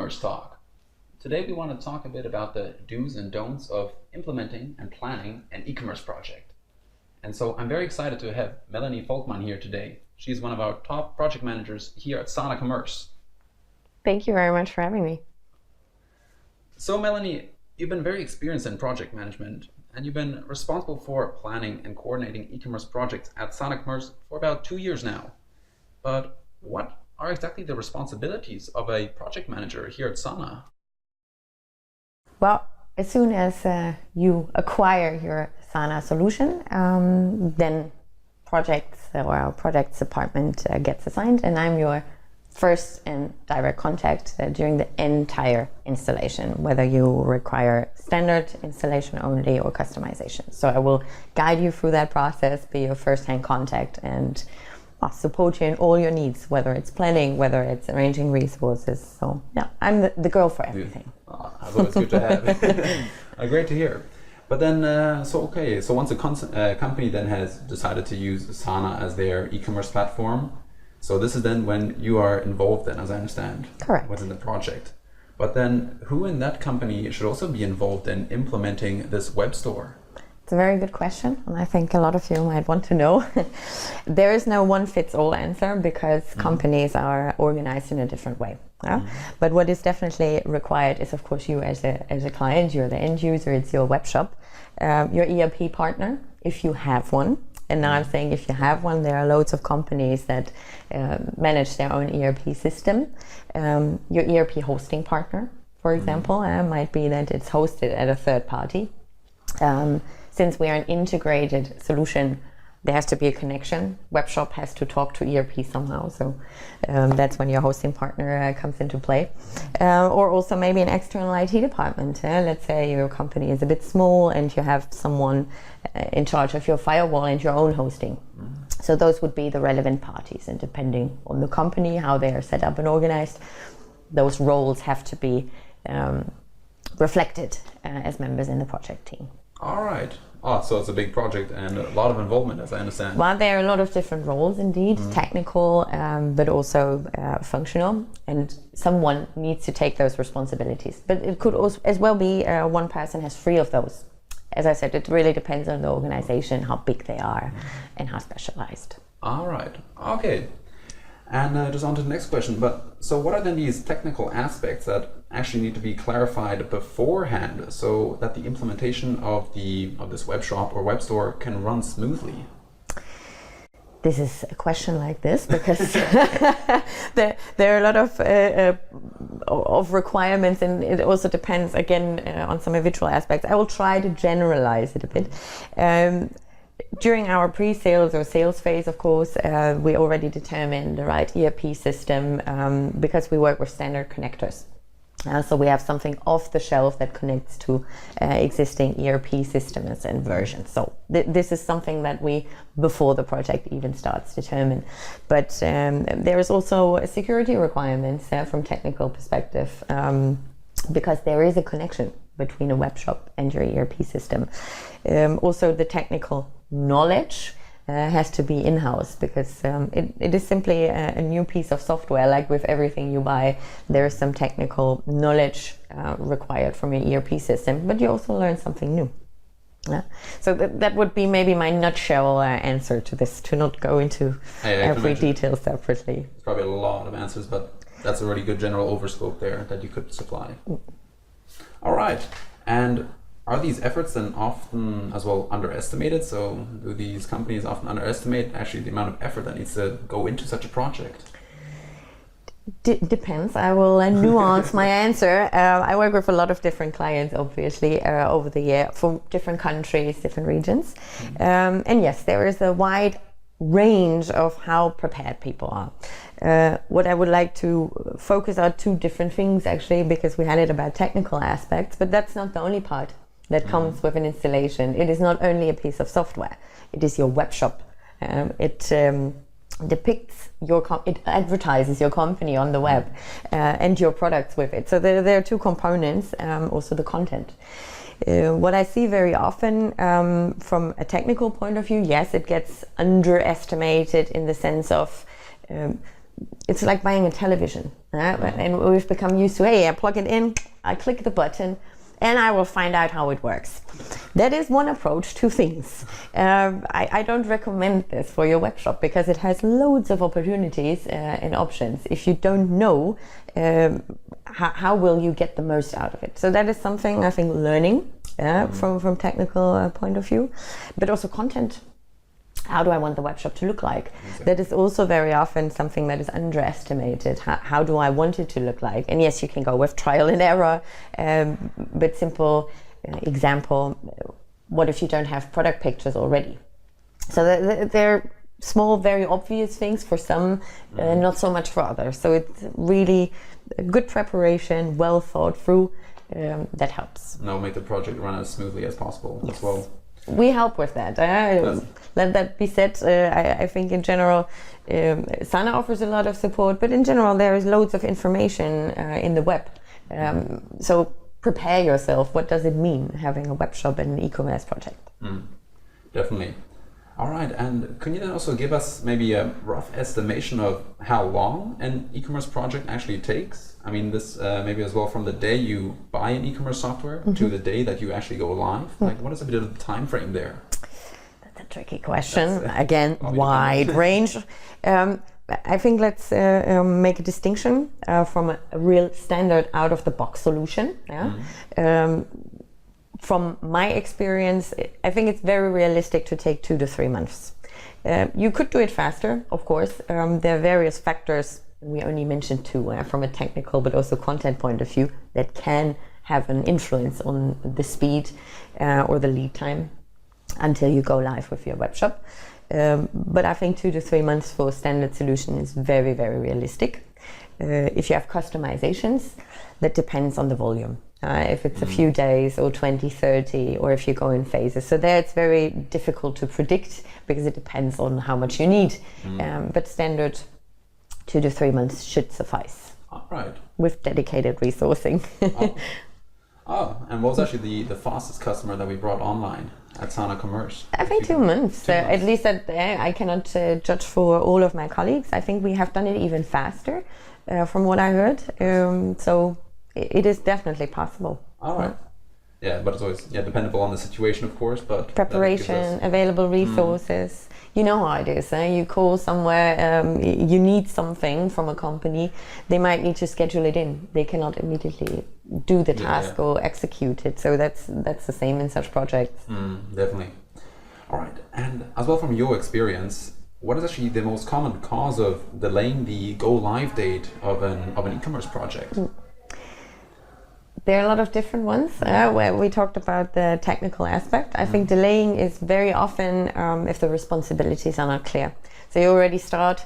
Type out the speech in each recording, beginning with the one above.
e-commerce talk. Today we want to talk a bit about the do's and don'ts of implementing and planning an e-commerce project. And so I'm very excited to have Melanie Volkmann here today. She's one of our top project managers here at Sana Commerce. Thank you very much for having me. So Melanie, you've been very experienced in project management, and you've been responsible for planning and coordinating e-commerce projects at Sana Commerce for about 2 years now. But what are exactly the responsibilities of a project manager here at Sana? Well, as soon as you acquire your Sana solution, then projects or our projects department gets assigned, and I'm your first and direct contact during the entire installation, whether you require standard installation only or customization. So I will guide you through that process, be your first-hand contact, and support you in all your needs, whether it's planning, whether it's arranging resources. So yeah, I'm the girl for everything. That's always good to have. Great to hear. But then, so once a company then has decided to use Sana as their e-commerce platform, so this is then when you are involved then, as I understand, correct, within the project. But then who in that company should also be involved in implementing this web store? It's a very good question, and I think a lot of you might want to know. There is no one-fits-all answer because companies are organized in a different way. But what is definitely required is, of course, you as a client, you're the end user, it's your web shop, your ERP partner, if you have one. And now I'm saying if you have one, there are loads of companies that manage their own ERP system. Your ERP hosting partner, for example, might be that it's hosted at a third party. Since we are an integrated solution, there has to be a connection. Webshop has to talk to ERP somehow, so that's when your hosting partner comes into play. Or also maybe an external IT department. Let's say your company is a bit small and you have someone in charge of your firewall and your own hosting. So those would be the relevant parties, and depending on the company, how they are set up and organized, those roles have to be reflected as members in the project team. All right. So it's a big project and a lot of involvement, as I understand. Well, there are a lot of different roles indeed, technical, but also functional, and someone needs to take those responsibilities. But it could also as well be one person has 3 of those. As I said, it really depends on the organization, how big they are, and how specialized. All right. Okay. And just on to the next question. But so what are then these technical aspects that actually need to be clarified beforehand so that the implementation of this web shop or web store can run smoothly? This is a question like this because there are a lot of requirements, and it also depends again on some individual aspects. I will try to generalize it a bit. During our pre-sales or sales phase, of course, we already determine the right ERP system because we work with standard connectors. So we have something off the shelf that connects to existing ERP systems and versions. So this is something that we, before the project even starts, determine. But there is also security requirements from technical perspective because there is a connection between a web shop and your ERP system. Also, the technical knowledge has to be in-house because it is simply a new piece of software. Like with everything you buy, there is some technical knowledge required from your ERP system, but you also learn something new. So that would be maybe my nutshell answer to this, to not go into every detail separately. It's probably a lot of answers, but that's a really good general overscope there that you could supply. All right. And are these efforts then often as well underestimated? So do these companies often underestimate actually the amount of effort that needs to go into such a project? Depends. I will nuance my answer. I work with a lot of different clients, obviously, over the year from different countries, different regions. And yes, there is a wide range of how prepared people are. What I would like to focus on 2 different things actually, because we had it about technical aspects, but that's not the only part that comes with an installation. It is not only a piece of software, it is your web shop. It depicts it advertises your company on the web and your products with it. So there are 2 components, also the content. What I see very often from a technical point of view, yes, it gets underestimated in the sense of it's like buying a television. And we've become used to, hey, I plug it in, I click the button, and I will find out how it works. That is one approach to things. I don't recommend this for your web shop because it has loads of opportunities and options. If you don't know, how will you get the most out of it? So that is something I think learning from technical point of view, but also content. How do I want the web shop to look like? Exactly. That is also very often something that is underestimated. How do I want it to look like? And yes, you can go with trial and error, but simple example, what if you don't have product pictures already? So they're small, very obvious things for some, not so much for others. So it's really a good preparation, well thought through, that helps. Now make the project run as smoothly as possible as well. We help with that. Let that be said. I think in general, Sana offers a lot of support, but in general, there is loads of information in the web. So prepare yourself. What does it mean having a web shop and an e-commerce project? Definitely. All right. And can you then also give us maybe a rough estimation of how long an e-commerce project actually takes? I mean, this maybe as well from the day you buy an e-commerce software to the day that you actually go live. Like, what is a bit of the time frame there? That's a tricky question. Again, wide range. I think let's make a distinction from a real standard out-of-the-box solution. From my experience, I think it's very realistic to take 2 to 3 months. You could do it faster, of course. There are various factors. We only mentioned 2 from a technical but also content point of view that can have an influence on the speed or the lead time until you go live with your web shop. But I think 2 to 3 months for a standard solution is very, very realistic. If you have customizations, that depends on the volume. If it's a few days or 20, 30, or if you go in phases. So there it's very difficult to predict because it depends on how much you need. But standard 2 to 3 months should suffice. All right. With dedicated resourcing. And what was actually the fastest customer that we brought online at Sana Commerce? I think 2 months. At least I cannot judge for all of my colleagues. I think we have done it even faster from what I heard. So it is definitely possible. All right. Yeah, but it's always dependable on the situation, of course. But preparation, available resources. You know how it is. You call somewhere, you need something from a company. They might need to schedule it in. They cannot immediately do the task or execute it. So that's the same in such projects. Definitely. All right. And as well from your experience, what is actually the most common cause of delaying the go live date of an e-commerce project? There are a lot of different ones where we talked about the technical aspect. I think delaying is very often if the responsibilities are not clear. So you already start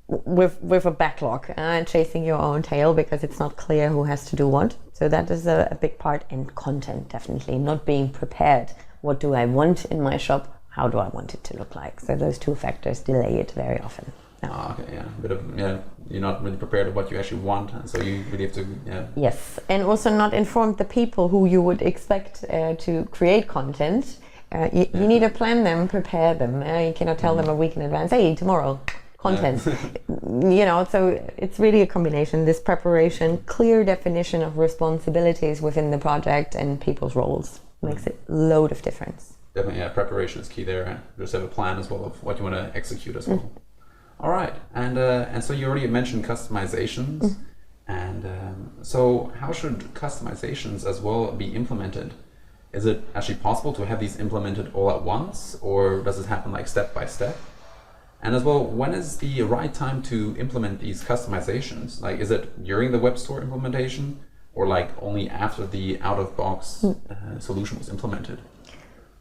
with a backlog and chasing your own tail because it's not clear who has to do what. So that is a big part. And content, definitely. Not being prepared. What do I want in my shop? How do I want it to look like? So those 2 factors delay it very often. You're not really prepared of what you actually want, and so you really have to. Yes, and also not informed the people who you would expect to create content. You need to plan them, prepare them. You cannot tell them a week in advance. Hey, tomorrow, content. So it's really a combination. This preparation, clear definition of responsibilities within the project and people's roles makes it a load of difference. Definitely, preparation is key there. Just have a plan as well of what you want to execute as well. All right, and so you already mentioned customizations, and so how should customizations as well be implemented? Is it actually possible to have these implemented all at once, or does it happen like step by step? And as well, when is the right time to implement these customizations? Like, is it during the web store implementation, or like only after the out-of-box solution was implemented?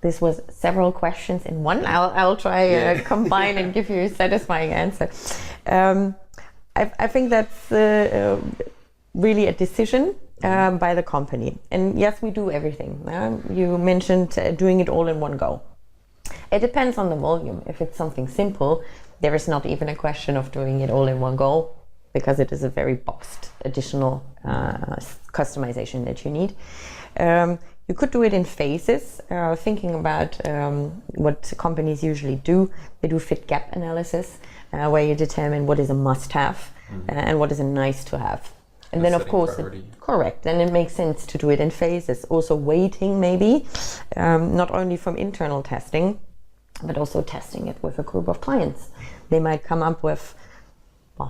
This was several questions in one. I'll try combine and give you a satisfying answer. I think that's really a decision by the company. And yes, we do everything. You mentioned doing it all in one go. It depends on the volume. If it's something simple, there is not even a question of doing it all in one go because it is a very boxed additional customization that you need. You could do it in phases, thinking about what companies usually do. They do fit gap analysis, where you determine what is a must-have and what is a nice to have. And then of course, correct, then it makes sense to do it in phases. Also waiting maybe, not only from internal testing, but also testing it with a group of clients. They might come up with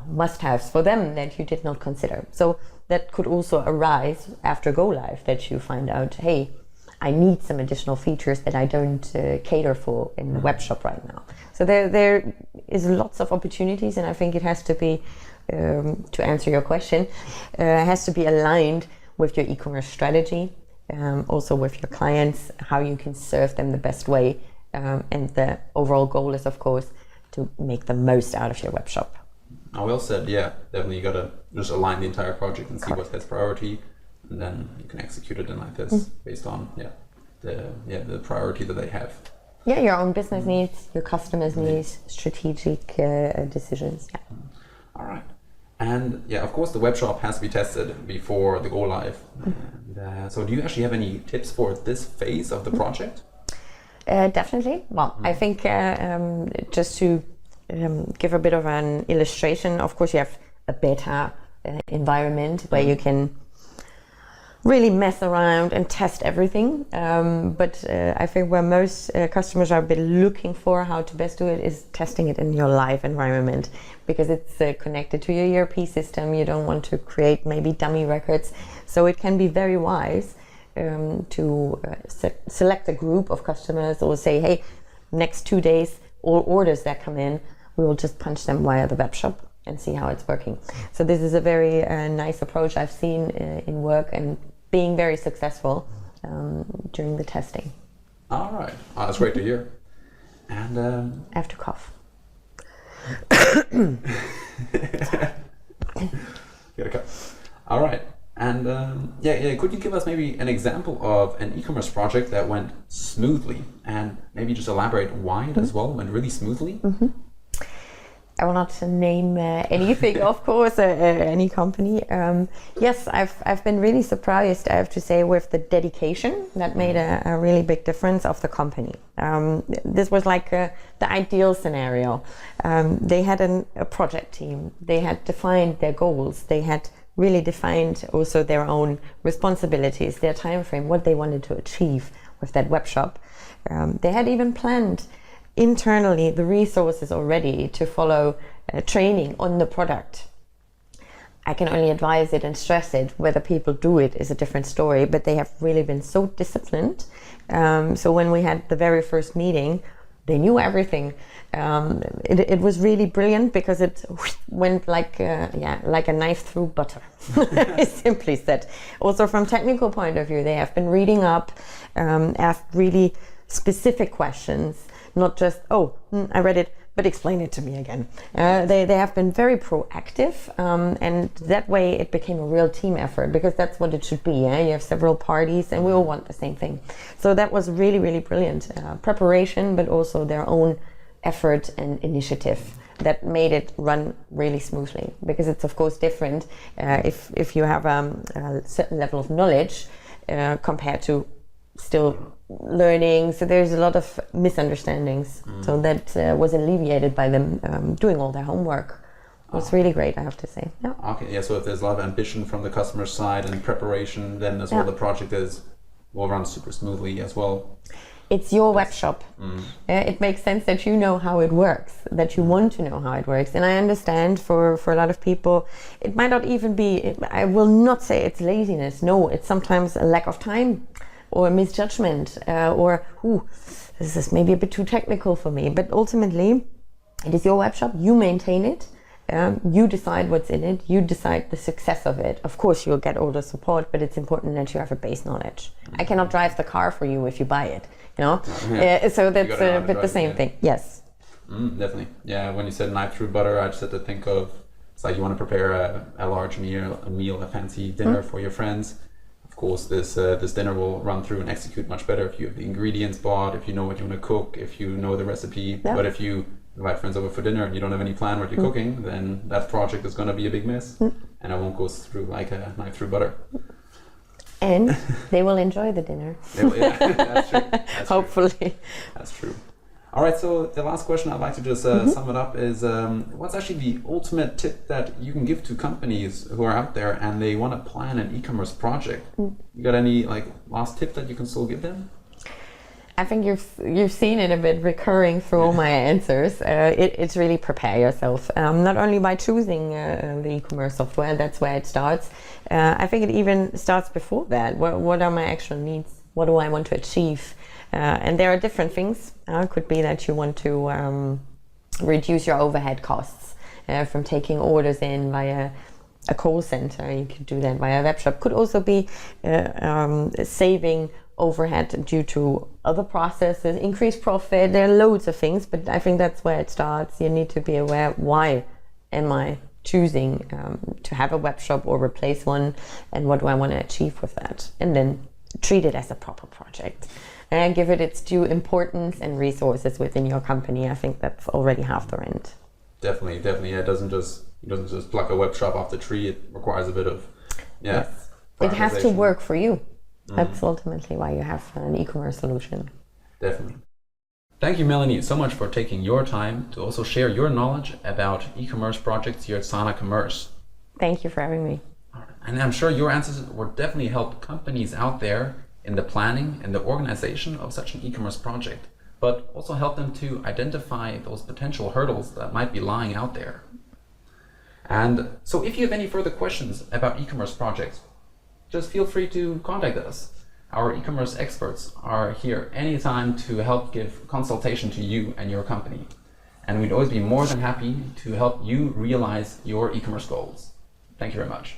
must-haves for them that you did not consider. So that could also arise after go live, that you find out, hey, I need some additional features that I don't cater for in the web shop right now. So there is lots of opportunities, and I think it has to be, to answer your question, has to be aligned with your e-commerce strategy, also with your clients, how you can serve them the best way. And the overall goal is, of course, to make the most out of your web shop. Oh, well said. Yeah, definitely. You gotta just align the entire project and see what has priority, and then you can execute it in like this based on the priority that they have. Yeah, your own business needs, your customers' needs, strategic decisions. Yeah. All right. And yeah, of course, the web shop has to be tested before the go live. And, so, do you actually have any tips for this phase of the project? Definitely. Well, I think just to give a bit of an illustration, of course, you have a beta environment where you can really mess around and test everything. But I think where most customers are a bit looking for how to best do it is testing it in your live environment, because it's connected to your ERP system. You don't want to create maybe dummy records. So it can be very wise to select a group of customers, or say, hey, next 2 days, all orders that come in, we will just punch them via the web shop and see how it's working. So this is a very nice approach I've seen in work and being very successful during the testing. All right. Oh, that's great to hear. And I have to cough. All right. And could you give us maybe an example of an e-commerce project that went smoothly, and maybe just elaborate why it as well went really smoothly? I will not name anything, of course, any company. Yes, I've been really surprised, I have to say, with the dedication that made a really big difference of the company. This was like the ideal scenario. They had a project team. They had defined their goals. They had really defined also their own responsibilities, their time frame, what they wanted to achieve with that web shop. They had even planned internally the resources already to follow training on the product. I can only advise it and stress it. Whether people do it is a different story, but they have really been so disciplined. So when we had the very first meeting, they knew everything. It was really brilliant, because it went like a knife through butter, simply said. Also from technical point of view, they have been reading up, asked really specific questions, not just, I read it, but explain it to me again. They have been very proactive, and that way it became a real team effort, because that's what it should be. You have several parties and we all want the same thing. So that was really, really brilliant. Preparation, but also their own effort and initiative that made it run really smoothly, because it's of course different if you have a certain level of knowledge compared to still learning. So there's a lot of misunderstandings. So that was alleviated by them doing all their homework. It was really great, I have to say. Yeah. Okay, yeah, so if there's a lot of ambition from the customer side and preparation, then as well the project will run super smoothly as well. It's your web shop. It makes sense that you know how it works, that you want to know how it works. And I understand for a lot of people, it might not even be, I will not say it's laziness. No, it's sometimes a lack of time or a misjudgment or, this is maybe a bit too technical for me. But ultimately, it is your web shop. You maintain it. You decide what's in it. You decide the success of it. Of course, you'll get all the support, but it's important that you have a base knowledge. I cannot drive the car for you if you buy it. So that's a bit the same thing. Yes. Definitely. Yeah. When you said knife through butter, I just had to think of, it's like you want to prepare a large meal, a fancy dinner for your friends. Of course, this dinner will run through and execute much better if you have the ingredients bought, if you know what you want to cook, if you know the recipe. Yeah. But if you invite friends over for dinner and you don't have any plan what you're cooking, then that project is going to be a big mess, and it won't go through like a knife through butter. And they will enjoy the dinner. Yeah, that's true. Hopefully. That's true. All right, so the last question I'd like to just sum it up is, what's actually the ultimate tip that you can give to companies who are out there and they want to plan an e-commerce project? You got any like last tip that you can still give them? I think you've seen it a bit recurring through all my answers. It's really prepare yourself, not only by choosing the e-commerce software. That's where it starts. I think it even starts before that. What are my actual needs? What do I want to achieve? And there are different things. It could be that you want to reduce your overhead costs from taking orders in via a call center. You could do that via a web shop. Could also be saving overhead due to other processes, increase profit. There are loads of things, but I think that's where it starts. You need to be aware, why am I choosing to have a web shop or replace one, and what do I want to achieve with that? And then treat it as a proper project and give it its due importance and resources within your company. I think that's already half the rent. Definitely. Yeah, it doesn't just pluck a web shop off the tree. It requires a bit of Yes. It has to work for you. That's ultimately why you have an e-commerce solution. Definitely. Thank you, Melanie, so much for taking your time to also share your knowledge about e-commerce projects here at Sana Commerce. Thank you for having me. And I'm sure your answers will definitely help companies out there in the planning and the organization of such an e-commerce project, but also help them to identify those potential hurdles that might be lying out there. And so if you have any further questions about e-commerce projects, just feel free to contact us. Our e-commerce experts are here anytime to help give consultation to you and your company. And we'd always be more than happy to help you realize your e-commerce goals. Thank you very much.